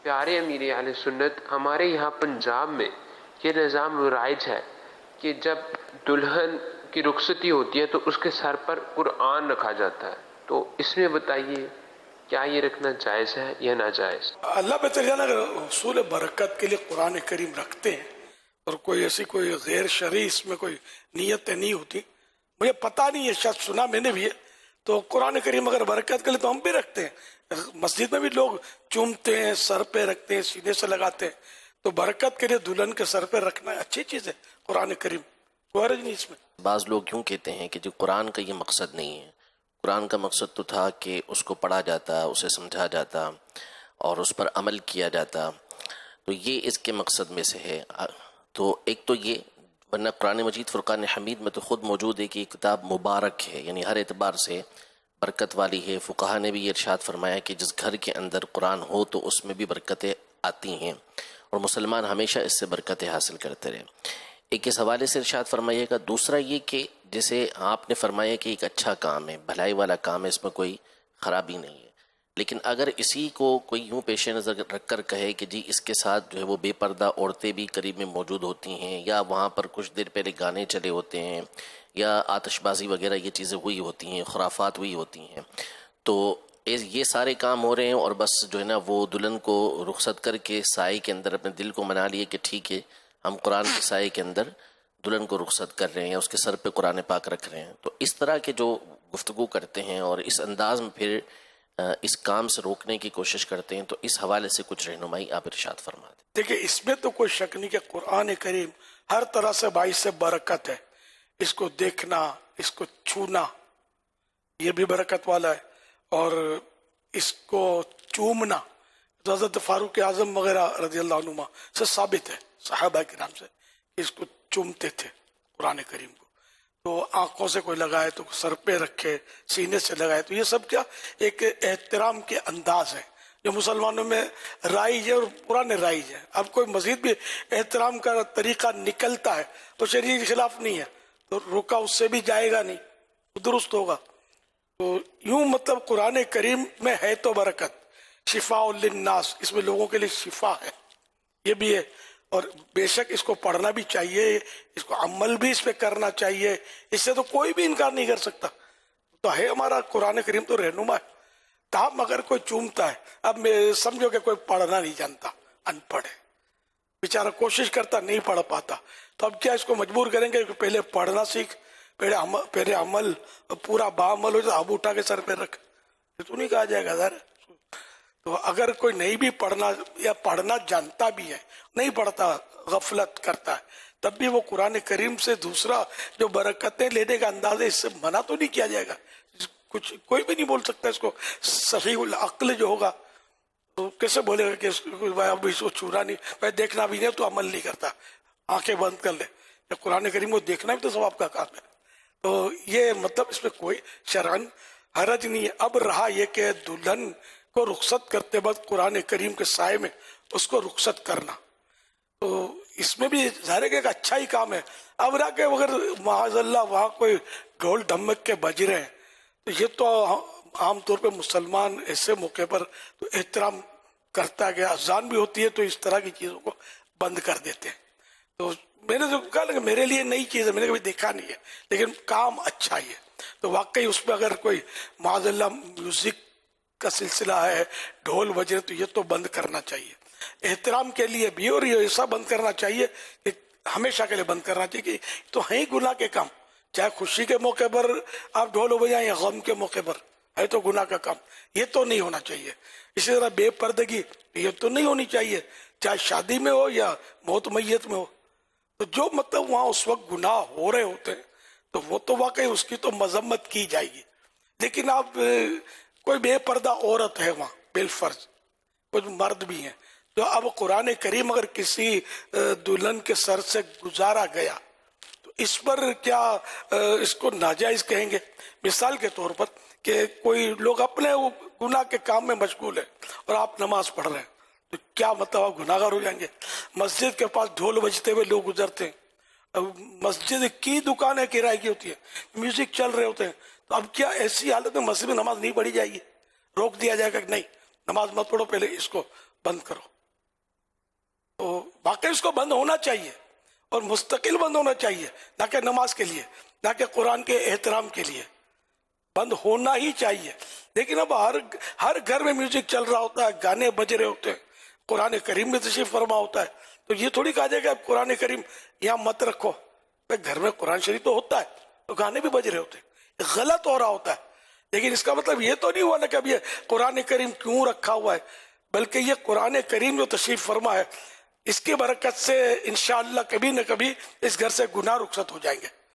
پیارے امیر اہل سنت، ہمارے یہاں پنجاب میں یہ نظام رائج ہے کہ جب دلہن کی رخصتی ہوتی ہے تو اس کے سر پر قرآن رکھا جاتا ہے، تو اس میں بتائیے کیا یہ رکھنا جائز ہے یا ناجائز؟ اللہ بہتر جانا، اگر حصول برکت کے لیے قرآن کریم رکھتے ہیں اور کوئی ایسی کوئی غیر شرعی اس میں کوئی نیتیں نہیں ہوتی، مجھے پتہ نہیں ہے، شاید سنا میں نے بھی ہے، تو قرآن کریم اگر برکت کے لیے تو ہم بھی رکھتے ہیں، مسجد میں بھی لوگ چومتے ہیں، سر پہ رکھتے ہیں، سینے سے لگاتے ہیں، تو برکت کے لیے دلہن کے سر پہ رکھنا اچھی چیز ہے قرآن کریم، کوئی حرج نہیں اس میں۔ بعض لوگ کیوں کہتے ہیں کہ جو قرآن کا یہ مقصد نہیں ہے، قرآن کا مقصد تو تھا کہ اس کو پڑھا جاتا، اسے سمجھا جاتا اور اس پر عمل کیا جاتا، تو یہ اس کے مقصد میں سے ہے۔ تو ایک تو یہ، ورنہ قرآن مجید فرقان حمید میں تو خود موجود ہے کہ یہ کتاب مبارک ہے، یعنی ہر اعتبار سے برکت والی ہے۔ فقہا نے بھی یہ ارشاد فرمایا کہ جس گھر کے اندر قرآن ہو تو اس میں بھی برکتیں آتی ہیں اور مسلمان ہمیشہ اس سے برکتیں حاصل کرتے رہے۔ ایک اس حوالے سے ارشاد فرمائیے گا۔ دوسرا یہ کہ جیسے آپ نے فرمایا کہ ایک اچھا کام ہے، بھلائی والا کام ہے، اس میں کوئی خرابی نہیں ہے، لیکن اگر اسی کو کوئی یوں پیش نظر رکھ کر کہے کہ جی اس کے ساتھ جو ہے وہ بے پردہ عورتیں بھی قریب میں موجود ہوتی ہیں، یا وہاں پر کچھ دیر پہلے گانے چلے ہوتے ہیں، یا آتش بازی وغیرہ یہ چیزیں ہوئی ہوتی ہیں، خرافات ہوئی ہوتی ہیں، تو یہ سارے کام ہو رہے ہیں اور بس جو ہے نا وہ دلہن کو رخصت کر کے سائے کے اندر اپنے دل کو منا لیے کہ ٹھیک ہے ہم قرآن کے سائے کے اندر دلہن کو رخصت کر رہے ہیں، اس کے سر پہ قرآن پاک رکھ رہے ہیں، تو اس طرح کے جو گفتگو کرتے ہیں اور اس انداز میں پھر اس کام سے روکنے کی کوشش کرتے ہیں، تو اس حوالے سے کچھ رہنمائی آپ ارشاد فرما دیں۔ دیکھیں، اس میں تو کوئی شک نہیں کہ قرآن کریم ہر طرح سے باعث سے برکت ہے، اس کو دیکھنا، اس کو چھونا یہ بھی برکت والا ہے، اور اس کو چومنا تو حضرت فاروق اعظم وغیرہ رضی اللہ عنہ سے ثابت ہے، صحابہ کرام سے، کہ اس کو چومتے تھے قرآن کریم کو، تو آنکھوں سے کوئی لگائے تو سر پہ رکھے، سینے سے لگائے، تو یہ سب کیا ایک احترام کے انداز ہے جو مسلمانوں میں رائج ہے اور پرانے رائج ہے۔ اب کوئی مزید بھی احترام کا طریقہ نکلتا ہے تو شریعت کے خلاف نہیں ہے، تو روکا اس سے بھی جائے گا نہیں، تو درست ہوگا۔ تو یوں مطلب قرآن کریم میں ہے تو برکت، شفاء للناس، اس میں لوگوں کے لیے شفا ہے، یہ بھی ہے، اور بے شک اس کو پڑھنا بھی چاہیے، اس کو عمل بھی اس پہ کرنا چاہیے، اس سے تو کوئی بھی انکار نہیں کر سکتا، تو ہے ہمارا قرآن کریم تو رہنما ہے۔ تاہم اگر کوئی چومتا ہے، اب میں سمجھو کہ کوئی پڑھنا نہیں جانتا، ان پڑھ ہے، بیچارہ کوشش کرتا نہیں پڑھ پاتا، تو اب کیا اس کو مجبور کریں گے کہ پہلے پڑھنا سیکھ، پہلے عمل پورا بعمل ہو جائے، اب اٹھا کے سر پہ رکھ، یہ تو نہیں کہا جائے گا ذرا۔ تو اگر کوئی نہیں بھی پڑھنا یا پڑھنا جانتا بھی ہے، نہیں پڑھتا، غفلت کرتا ہے، تب بھی وہ قرآن کریم سے دوسرا جو برکتیں لینے کا انداز ہے، اس سے منع تو نہیں کیا جائے گا، کچھ کوئی بھی نہیں بول سکتا اس کو۔ صحیح العقل جو ہوگا تو کیسے بولے گا کہ اب اس کو چھونا نہیں، میں دیکھنا بھی نہیں تو عمل نہیں کرتا، آنکھیں بند کر لے، قرآن کریم کو دیکھنا بھی تو ثواب کا کام ہے۔ تو یہ مطلب اس میں کوئی شرعن حرج نہیں ہے۔ اب رہا یہ کہ دلہن کو رخصت کرتے وقت قرآن کریم کے سائے میں اس کو رخصت کرنا، تو اس میں بھی ظاہر ہے کہ ایک اچھا ہی کام ہے۔ اب رہا کہ اگر معاذ اللہ وہاں کوئی ڈھول ڈھمک کے بج رہے ہیں، تو یہ تو عام طور پہ مسلمان ایسے موقع پر تو احترام کرتا گیا، اذان بھی ہوتی ہے تو اس طرح کی چیزوں کو بند کر دیتے ہیں۔ تو میں نے تو کہا کہ میرے لیے نئی چیز ہے، میں نے کبھی دیکھا نہیں ہے، لیکن کام اچھا ہی ہے، تو واقعی اس میں اگر کوئی معاذ اللہ میوزک کا سلسلہ ہے، ڈھول بج رہے، تو یہ تو بند کرنا چاہیے، احترام کے لیے بھی، اور یہ ایسا بند کرنا چاہیے کہ ہمیشہ کے لیے بند کرنا چاہیے، کہ تو ہیں گناہ کے کام، چاہے خوشی کے موقع پر آپ ڈھول بجائیں یا غم کے موقع پر، ہے تو گناہ کا کام، یہ تو نہیں ہونا چاہیے۔ اسی طرح بے پردگی یہ تو نہیں ہونی چاہیے، چاہے شادی میں ہو یا موت میت میں ہو، تو جو مطلب وہاں اس وقت گناہ ہو رہے ہوتے ہیں تو وہ تو واقعی اس کی تو مذمت کی جائے گی، لیکن آپ کوئی بے پردہ عورت ہے وہاں بالفرض، کچھ مرد بھی ہیں، تو اب قرآن کریم اگر کسی دلہن کے سر سے گزارا گیا تو اس پر کیا اس کو ناجائز کہیں گے؟ مثال کے طور پر کہ کوئی لوگ اپنے گناہ کے کام میں مشغول ہیں اور آپ نماز پڑھ رہے ہیں، تو کیا مطلب آپ گناہگار ہو جائیں گے؟ مسجد کے پاس ڈھول بجتے ہوئے لوگ گزرتے ہیں، اب مسجد کی دکانیں کرائے کی ہوتی ہیں، میوزک چل رہے ہوتے ہیں، تو اب کیا ایسی حالت میں مسجد میں نماز نہیں پڑھی جائے گی؟ روک دیا جائے گا کہ نہیں نماز مت پڑھو، پہلے اس کو بند کرو. تو واقعی اس کو بند ہونا چاہیے اور مستقل بند ہونا چاہیے، نہ کہ نماز کے لیے، نہ کہ قرآن کے احترام کے لیے. بند ہونا ہی چاہیے. لیکن اب ہر گھر میں میوزک چل رہا ہوتا ہے، گانے بج رہے ہوتے ہیں، قرآن کریم میں تشریف فرما ہوتا ہے، تو یہ تھوڑی کہا جائے گا اب قرآن کریم یہاں مت رکھو. گھر میں قرآن شریف تو ہوتا ہے، تو گانے بھی بج رہے ہوتے ہیں، غلط ہو رہا ہوتا ہے. لیکن اس کا مطلب یہ تو نہیں ہوا نا کہ اب یہ قرآن کریم کیوں رکھا ہوا ہے، بلکہ یہ قرآن کریم جو تشریف فرما ہے، اس کی برکت سے انشاءاللہ کبھی نہ کبھی اس گھر سے گناہ رخصت ہو جائیں گے.